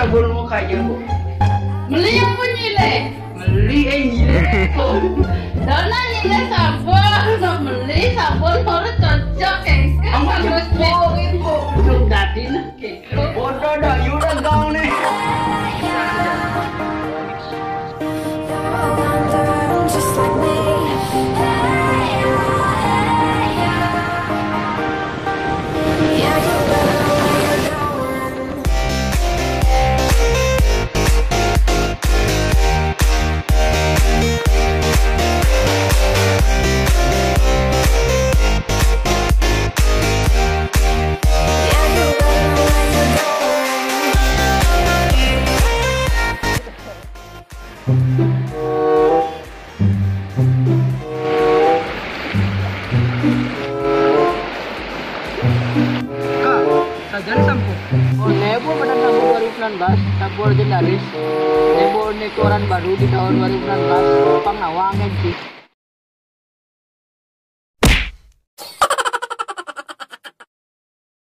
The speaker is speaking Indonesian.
sabun mukanya, Bu? Beli yang punya le. Beli nyile. Dona nyile sabun, beli sabun harus cocok kan harus Bohongin, Bu. belum dadi nah gitu. Bodoh dah, udah gaul nih. Just like me. Yeah, you better know where you're going. Yeah, you better know where you're Kak, sajan sampo. Oh, Nebo pada tahun 2019, Nebo legendaris. Nebo ini koran baru di tahun 2019, Pang Nawang sih.